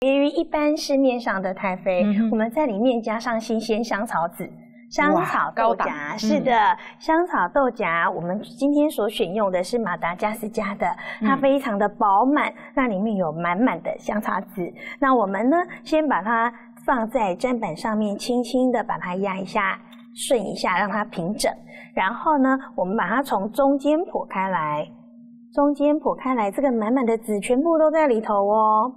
别于一般市面上的太妃，我们在里面加上新鲜香草籽。香草豆荚是的，香草豆荚，我们今天所选用的是马达加斯加的，它非常的饱满，那里面有满满的香草籽。那我们呢，先把它放在砧板上面，轻轻的把它压一下，顺一下，让它平整。然后呢，我们把它从中间剖开来。中间剖开来，这个满满的籽全部都在里头哦。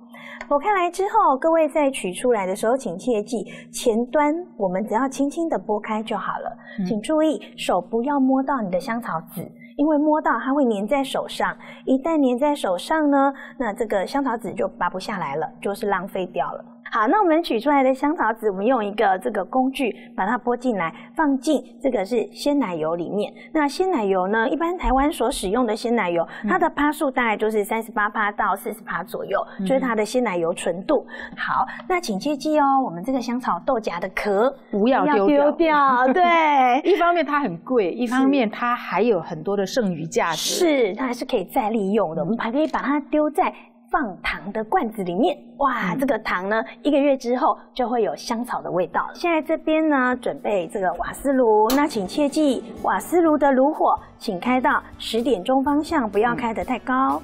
剖开来之后，各位在取出来的时候，请切记前端我们只要轻轻的拨开就好了。请注意手不要摸到你的香草籽，因为摸到它会粘在手上。一旦粘在手上呢，那这个香草籽就拔不下来了，就是浪费掉了。好，那我们取出来的香草籽，我们用一个这个工具把它拨进来，放进这个是鲜奶油里面。那鲜奶油呢，一般台湾所使用的鲜奶油，它的趴数大概就是38%到40%左右，就是它的鲜奶油纯度。好，那请切记哦，我们这个香草豆荚的壳不要丢掉。对，一方面它很贵，一方面它还有很多的剩余价值。是，它还是可以再利用的。我们还可以把它丢在放糖的罐子里面，哇，这个糖呢，1个月之后就会有香草的味道了。现在这边呢，准备这个瓦斯炉，那请切记，瓦斯炉的炉火请开到10点钟方向，不要开得太高。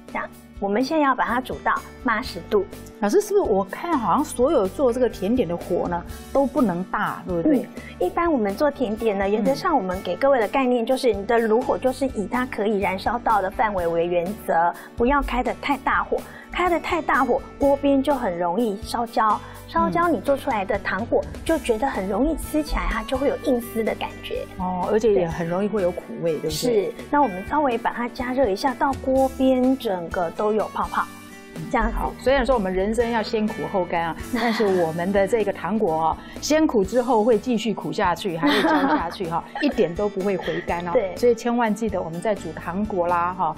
这样，我们现在要把它煮到80度。老师，是不是我看好像所有做这个甜点的火呢都不能大，对不对？一般我们做甜点呢，原则上我们给各位的概念就是，你的炉火就是以它可以燃烧到的范围为原则，不要开得太大火。开得太大火，锅边就很容易烧焦。烧焦你做出来的糖果就觉得很容易吃起来，它就会有硬丝的感觉哦，而且也很容易会有苦味，对不对？是。那我们稍微把它加热一下，到锅边整个都有泡泡。这样好，虽然说我们人生要先苦后甘啊，但是我们的这个糖果哦，先苦之后会继续苦下去，还会焦下去哈，一点都不会回甘哦。对，所以千万记得我们在煮糖果啦哈，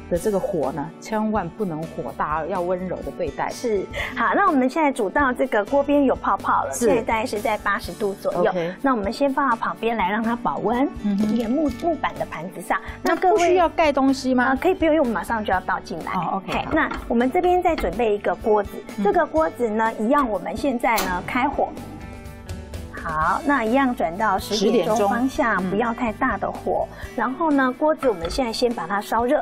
的这个火呢，千万不能火大，要温柔的对待。是。好，那我们现在煮到这个锅边有泡泡了，现在大概是在80度左右。那我们先放到旁边来让它保温，一个木板的盘子上。那各位不需要盖东西吗？可以不用，因为我们马上就要倒进来。哦 ，OK。那我们这边再准备一个锅子，这个锅子呢，一样，我们现在呢开火。好，那一样转到10点钟方向，不要太大的火。然后呢，锅子我们现在先把它烧热。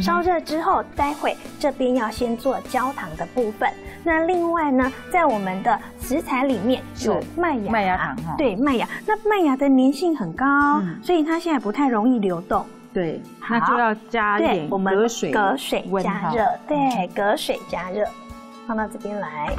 烧热之后，待会这边要先做焦糖的部分。那另外呢，在我们的食材里面有麦芽糖，对，麦芽。那麦芽的粘性很高，所以它现在不太容易流动。对，那就要加一点隔水加热，对，隔水加热，放到这边来。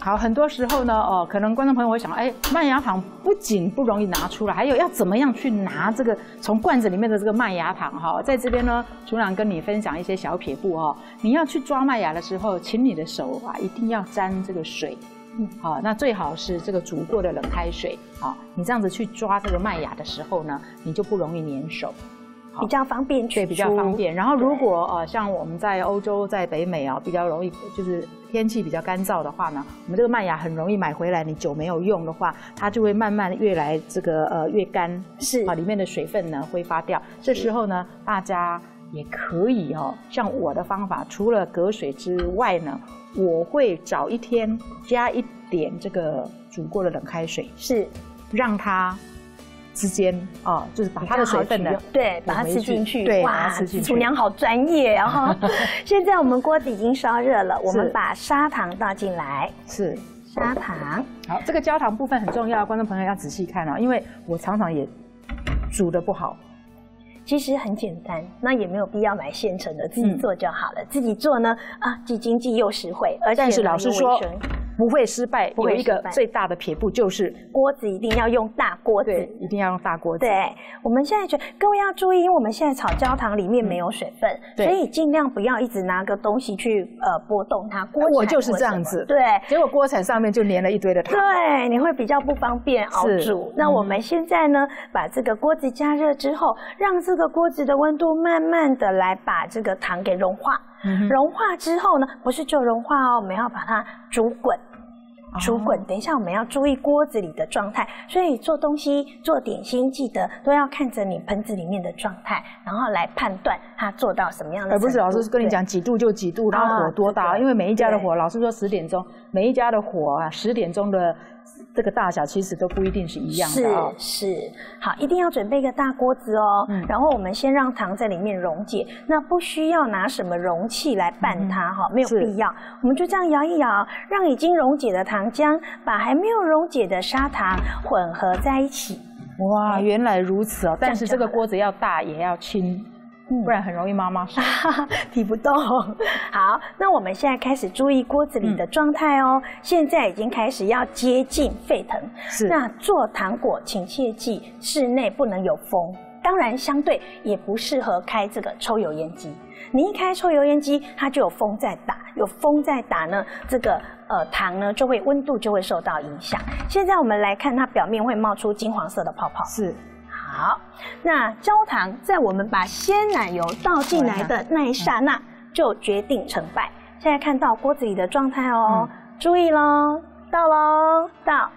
好，很多时候呢，可能观众朋友会想，麦芽糖不仅不容易拿出来，还有要怎么样去拿这个从罐子里面的这个麦芽糖哈。在这边呢，组长跟你分享一些小撇步哈。你要去抓麦芽的时候，请你的手啊一定要沾这个水，好，那最好是这个煮过的冷开水，好，你这样子去抓这个麦芽的时候呢，你就不容易粘手。比较方便取出，对，比较方便。然后如果像我们在欧洲、在北美啊，比较容易就是天气比较干燥的话呢，我们这个麦芽很容易买回来，你久没有用的话，它就会慢慢越来这个越干，是里面的水分呢挥发掉。这时候呢，大家也可以像我的方法，除了隔水之外呢，我会早一天加一点这个煮过的冷开水，是让它之间就是把它的水分呢，对，把它吃进去。对，哇，厨娘好专业啊！现在我们锅子已经烧热了，我们把砂糖倒进来。是砂糖。好，这个焦糖部分很重要，观众朋友要仔细看因为我常常也煮得不好。其实很简单，那也没有必要买现成的，自己做就好了。自己做呢，既经济又实惠，而且但是老师说不会失败，有一个最大的撇步就是锅子一定要用大锅子，对，一定要用大锅子。对，我们现在各位要注意，因为我们现在炒焦糖里面没有水分，所以尽量不要一直拿个东西去拨动它。我就是这样子，对，结果锅铲上面就粘了一堆的糖，对，你会比较不方便熬煮。那我们现在呢，把这个锅子加热之后，让这个锅子的温度慢慢的来把这个糖给融化。融化之后呢，不是就融化我们要把它煮滚。煮滚，等一下我们要注意锅子里的状态，所以做东西、做点心，记得都要看着你盆子里面的状态，然后来判断它做到什么样的程度，而不是老师跟你讲几度就几度，然后火多大，因为每一家的火，老师说10点钟，每一家的火啊，10点钟的这个大小其实都不一定是一样的哦。是，好，一定要准备一个大锅子哦。然后我们先让糖在里面溶解，那不需要拿什么容器来拌它哈，没有必要。我们就这样摇一摇，让已经溶解的糖浆把还没有溶解的砂糖混合在一起。哇，原来如此哦！但是这个锅子要大也要轻。不然很容易妈妈说提不动。好，那我们现在开始注意锅子里的状态哦。现在已经开始要接近沸腾。是。那做糖果请切记，室内不能有风。当然，相对也不适合开这个抽油烟机。你一开抽油烟机，它就有风在打，有风在打呢，这个糖呢就会温度就会受到影响。现在我们来看，它表面会冒出金黄色的泡泡。是。好，那焦糖在我们把鲜奶油倒进来的那一刹那，就决定成败。现在看到锅子里的状态哦，注意咯，倒咯，倒。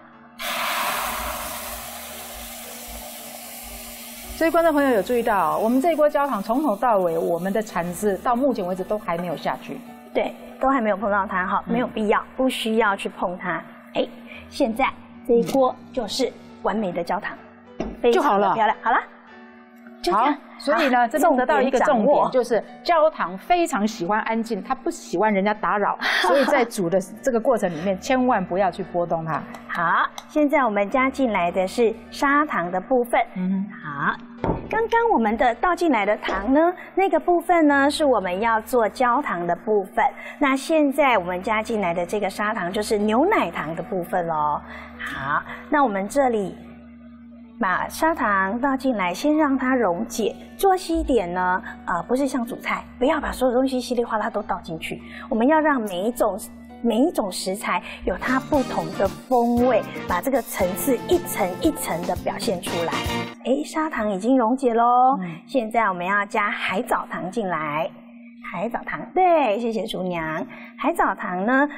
所以观众朋友有注意到，我们这一锅焦糖从头到尾，我们的铲子到目前为止都还没有下去。对，都还没有碰到它哈，没有必要，不需要去碰它。哎，现在这一锅就是完美的焦糖。就好了，漂亮，好了，好。所以呢，这边得到一个重点，就是焦糖非常喜欢安静，它不喜欢人家打扰，所以在煮的这个过程里面，千万不要去拨动它。好，现在我们加进来的是砂糖的部分。好，刚刚我们的倒进来的糖呢，那个部分呢是我们要做焦糖的部分。那现在我们加进来的这个砂糖就是牛奶糖的部分咯。好，那我们这里把砂糖倒进来，先让它溶解。做细一点呢，不是像煮菜，不要把所有东西稀里哗啦都倒进去。我们要让每一种食材有它不同的风味，把这个层次一层一层的表现出来。哎，砂糖已经溶解咯，现在我们要加海藻糖进来。海藻糖，对，谢谢厨娘。海藻糖呢，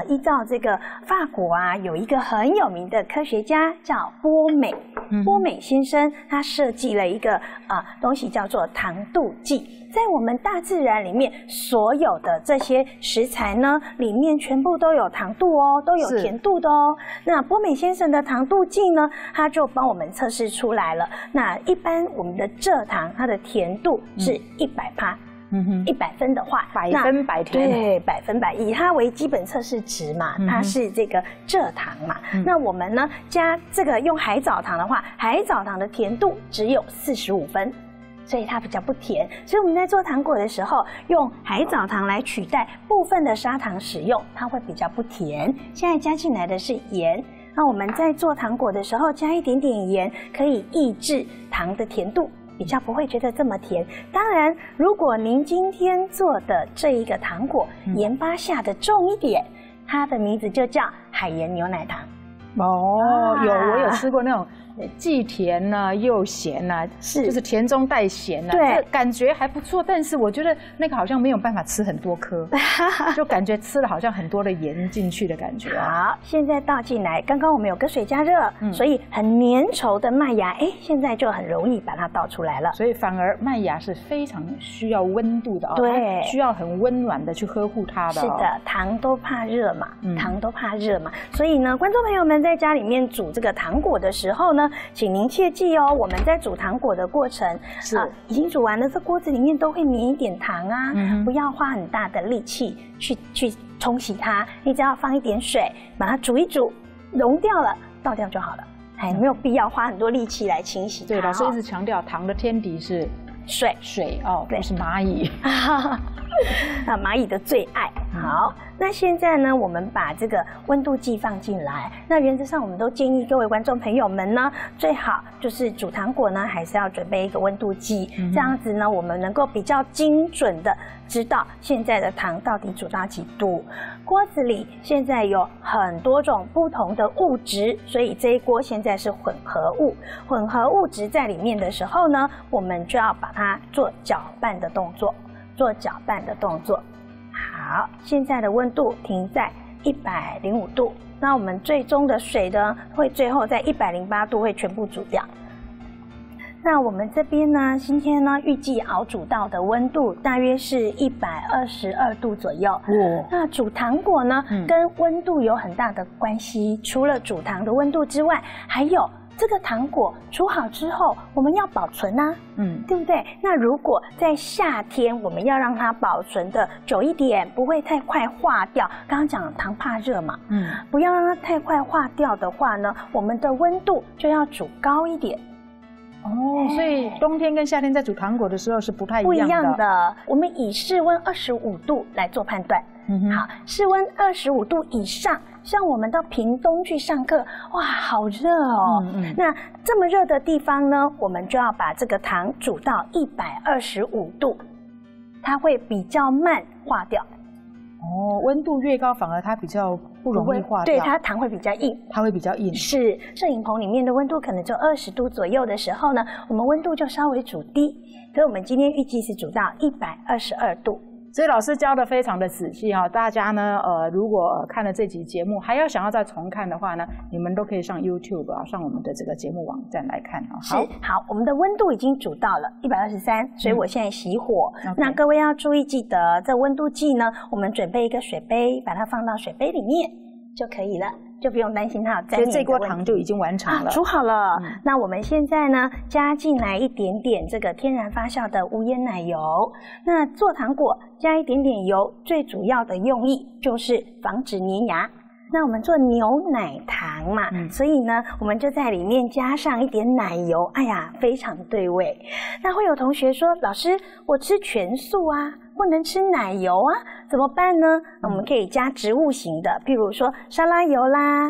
依照这个法国啊，有一个很有名的科学家叫波美，波美先生，他设计了一个东西叫做糖度计。在我们大自然里面，所有的这些食材呢，里面全部都有糖度哦，都有甜度的哦。那波美先生的糖度计呢，他就帮我们测试出来了。那一般我们的蔗糖，它的甜度是100%。100分的话，100分100甜，对，100分100，以它为基本测试值嘛，它是这个蔗糖嘛。那我们呢加这个用海藻糖的话，海藻糖的甜度只有45分，所以它比较不甜。所以我们在做糖果的时候，用海藻糖来取代部分的砂糖使用，它会比较不甜。现在加进来的是盐。那我们在做糖果的时候加一点点盐，可以抑制糖的甜度，比较不会觉得这么甜。当然，如果您今天做的这一个糖果盐巴下的重一点，它的名字就叫海盐牛奶糖。哦，我有吃过那种既甜呢又咸呢，就是甜中带咸呢，对，感觉还不错。但是我觉得那个好像没有办法吃很多颗，就感觉吃了好像很多的盐进去的感觉。好，现在倒进来，刚刚我们有跟水加热，所以很粘稠的麦芽，现在就很容易把它倒出来了。所以反而麦芽是非常需要温度的哦，对，需要很温暖的去呵护它的。是的，糖都怕热嘛，糖都怕热嘛，所以呢，观众朋友们在家里面煮这个糖果的时候呢，请您切记哦，我们在煮糖果的过程已经煮完了，这锅子里面都会粘一点糖啊，不要花很大的力气去冲洗它，你只要放一点水，把它煮一煮，溶掉了，倒掉就好了，没有必要花很多力气来清洗它。对，老师一直强调糖的天敌是水哦，不是蚂蚁。蚂蚁的最爱。好，那现在呢，我们把这个温度计放进来。那原则上，我们都建议各位观众朋友们呢，最好就是煮糖果呢，还是要准备一个温度计，这样子呢，我们能够比较精准的知道现在的糖到底煮到几度。锅子里现在有很多种不同的物质，所以这一锅现在是混合物。混合物质在里面的时候呢，我们就要把它做搅拌的动作。好，现在的温度停在105度。那我们最终的水呢，会最后在108度会全部煮掉。那我们这边呢，今天呢预计熬煮到的温度大约是122度左右。那煮糖果呢，跟温度有很大的关系。除了煮糖的温度之外，还有这个糖果煮好之后，我们要保存啊，对不对？那如果在夏天，我们要让它保存的久一点，不会太快化掉。刚刚讲糖怕热嘛，不要让它太快化掉的话呢，我们的温度就要煮高一点。所以冬天跟夏天在煮糖果的时候是不太一样的。不一样的，我们以室温25度来做判断。好，室温25度以上，像我们到屏东去上课，哇，好热哦。那这么热的地方呢，我们就要把这个糖煮到125度，它会比较慢化掉。温度越高，反而它比较不容易化掉。对，它糖会比较硬。它会比较硬。是，摄影棚里面的温度可能就20度左右的时候呢，我们温度就稍微煮低。所以我们今天预计是煮到122度。所以老师教的非常的仔细哈，大家呢如果看了这集节目还要想要再重看的话呢，你们都可以上 YouTube 上我们的这个节目网站来看啊。好，我们的温度已经煮到了123，所以我现在熄火。那各位要注意，记得这温度计呢，我们准备一个水杯，把它放到水杯里面就可以了。就不用担心它有粘黏的问题。所以这锅糖就已经完成了，煮好了。那我们现在呢，加进来一点点这个天然发酵的无盐奶油。那做糖果加一点点油，最主要的用意就是防止粘牙。那我们做牛奶糖嘛，所以呢，我们就在里面加上一点奶油，哎呀，非常对味。那会有同学说，老师，我吃全素啊，不能吃奶油啊，怎么办呢？我们可以加植物型的，譬如说沙拉油啦、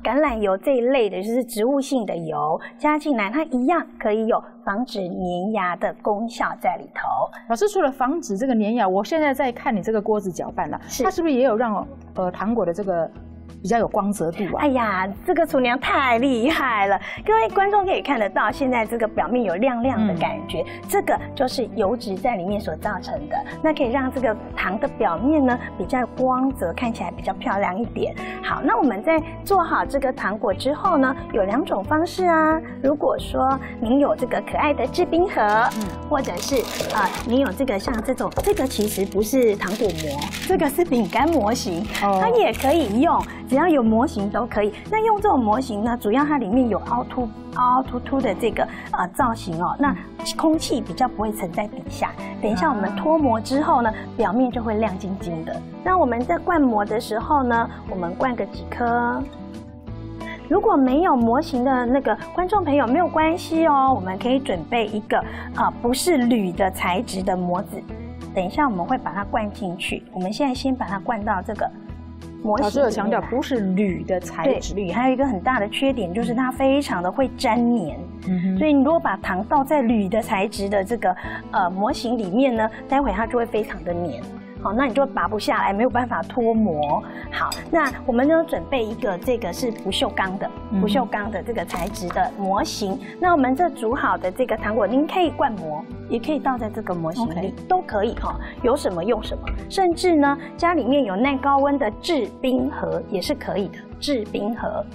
橄榄油这一类的，就是植物性的油加进来，它一样可以有防止粘牙的功效在里头。老师，除了防止这个粘牙，我现在在看你这个锅子搅拌了，它是不是也有让糖果的这个比较有光泽度啊？哎呀，这个厨娘太厉害了！各位观众可以看得到，现在这个表面有亮亮的感觉，这个就是油脂在里面所造成的。那可以让这个糖的表面呢比较光泽，看起来比较漂亮一点。好，那我们在做好这个糖果之后呢，有2种方式啊。如果说您有这个可爱的制冰盒，或者是您有这个像这种，这个其实不是糖果模，这个是饼干模型，它也可以用。只要有模型都可以。那用这种模型呢，主要它里面有凹凸凸的这个造型哦，那空气比较不会沉在底下。等一下我们脱模之后呢，表面就会亮晶晶的。那我们在灌模的时候呢，我们灌个几颗。如果没有模型的那个观众朋友没有关系哦，我们可以准备一个不是铝的材质的模子。等一下我们会把它灌进去。我们现在先把它灌到这个模型。老师有强调不是铝的材质。对，铝还有一个很大的缺点就是它非常的会粘黏。所以你如果把糖倒在铝的材质的这个模型里面呢，待会它就会非常的黏。好，那你就拔不下来，没有办法脱模。好，那我们呢准备一个这个是不锈钢的这个材质的模型。那我们这煮好的这个糖果，您可以灌模，也可以倒在这个模型里，都可以哈，有什么用什么。甚至呢，家里面有耐高温的制冰盒也是可以的，制冰盒。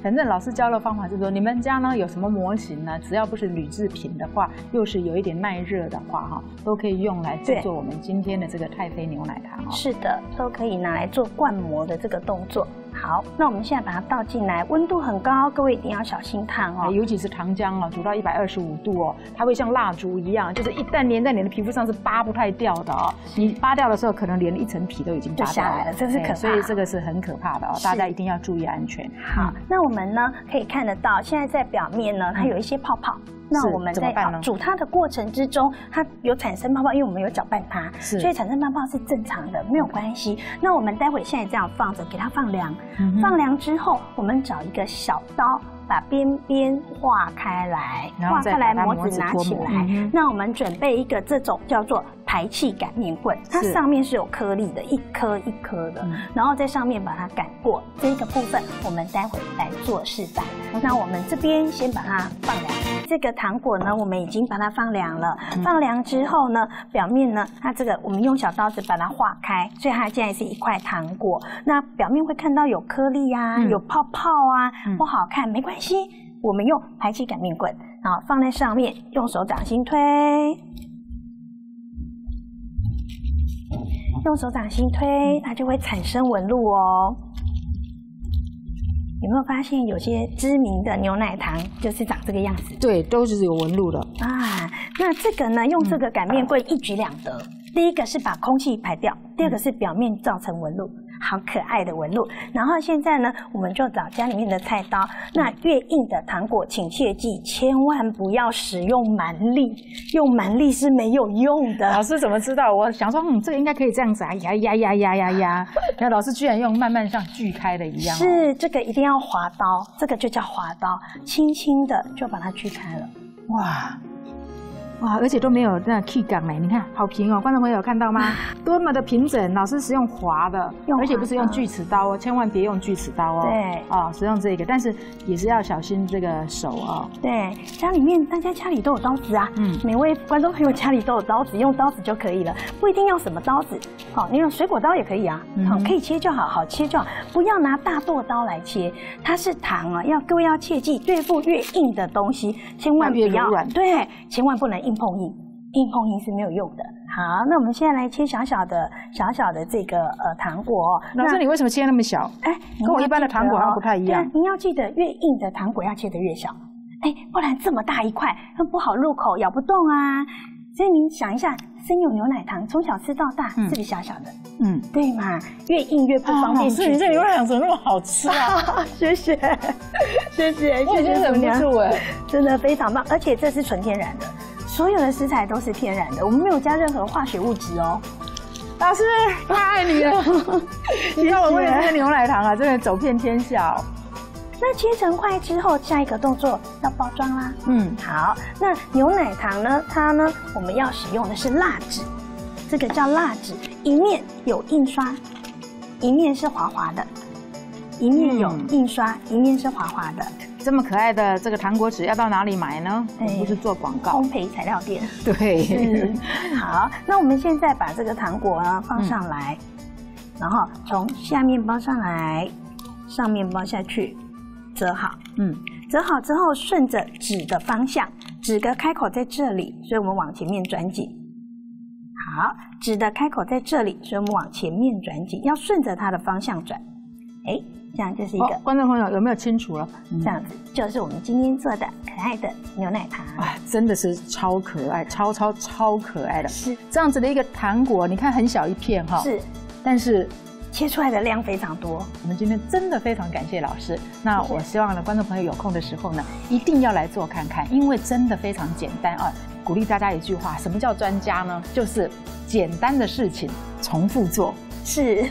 反正老师教的方法就是说，你们家呢有什么模型呢？只要不是铝制品的话，又是有一点耐热的话，哈，都可以用来制作我们今天的这个太妃牛奶糖。是的，都可以拿来做灌模的这个动作。好，那我们现在把它倒进来，温度很高，各位一定要小心烫哦。尤其是糖浆哦，煮到125度哦，它会像蜡烛一样，就是一旦粘在你的皮肤上是扒不太掉的哦。你扒掉的时候，可能连一层皮都已经扒下来了，真是可怕。所以这个是很可怕的哦，大家一定要注意安全。好，那我们呢可以看得到，现在在表面呢，它有一些泡泡。那我们在煮它的过程之中，它有产生泡泡，因为我们有搅拌它，所以产生泡泡是正常的，没有关系。那我们待会现在这样放着，给它放凉。放凉之后，我们找一个小刀，把边边划开来，划开来，模子拿起来。那我们准备一个这种叫做排气擀面棍，它上面是有颗粒的，一颗一颗的，然后在上面把它擀过。这个部分我们待会来做示范。那我们这边先把它放凉。这个糖果呢，我们已经把它放凉了。放凉之后呢，表面呢，它这个我们用小刀子把它划开，所以它现在是一块糖果。那表面会看到有颗粒啊，有泡泡啊，不好看，没关系。我们用排气擀面棍，好，放在上面，用手掌心推，用手掌心推，它就会产生纹路哦。有没有发现有些知名的牛奶糖就是长这个样子？对，都是有纹路的啊。那这个呢，用这个擀面棍一举两得。第一个是把空气排掉，第二个是表面造成纹路，好可爱的纹路。然后现在呢，我们就找家里面的菜刀。那越硬的糖果，请切记，千万不要使用蛮力，用蛮力是没有用的。老师怎么知道？我想说，这个应该可以这样子啊，压。然后老师居然用慢慢像锯开的一样。是，这个一定要滑刀，这个就叫滑刀，轻轻的就把它锯开了。哇，而且都没有那气感哎，你看好平哦，观众朋友有看到吗？多么的平整，老师使用滑的，而且不是用锯齿刀哦，千万别用锯齿刀哦。对，哦，使用这个，但是也是要小心这个手哦。对，家里面大家家里都有刀子啊，每位观众朋友家里都有刀子，用刀子就可以了，不一定要什么刀子，好，你用水果刀也可以啊，好，可以切就好，好切就好，不要拿大剁刀来切，它是糖啊，各位要切记，越付越硬的东西，千万不要，对，千万不能硬碰硬，硬碰硬是没有用的。好，那我们现在来切小小的这个糖果。老师，你为什么切那么小？跟我一般的糖果好像不太一样。您要记得，越硬的糖果要切得越小，不然这么大一块，不好入口，咬不动啊。所以您想一下，生有牛奶糖从小吃到大，这个小小的，对嘛？越硬越不方便咀嚼。你这牛奶糖怎么那么好吃啊？谢谢，我已经忍不住真的非常棒，而且这是纯天然的。所有的食材都是天然的，我们没有加任何化学物质哦。老师，太爱你了！你知道我为了这个牛奶糖啊，真的走遍天下。那切成块之后，下一个动作要包装啦。好，那牛奶糖呢？它呢，我们要使用的是蜡纸，这个叫蜡纸，一面有印刷，一面是滑滑的，一面有印刷，一面是滑滑的。这么可爱的这个糖果纸要到哪里买呢？不是做广告，烘焙材料店。对，好，那我们现在把这个糖果呢放上来，然后从下面包上来，上面包下去，折好。折好之后，顺着纸的方向，纸的开口在这里，所以我们往前面转紧。好，纸的开口在这里，所以我们往前面转紧，要顺着它的方向转。这样就是一个。观众朋友有没有清楚了？这样子就是我们今天做的可爱的牛奶糖。真的是超可爱，超可爱的。是这样子的一个糖果，你看很小一片哈。是，但是切出来的量非常多。我们今天真的非常感谢老师。那我希望呢，观众朋友有空的时候呢，一定要来做看看，因为真的非常简单啊。鼓励大家一句话：什么叫专家呢？就是简单的事情重复做。是。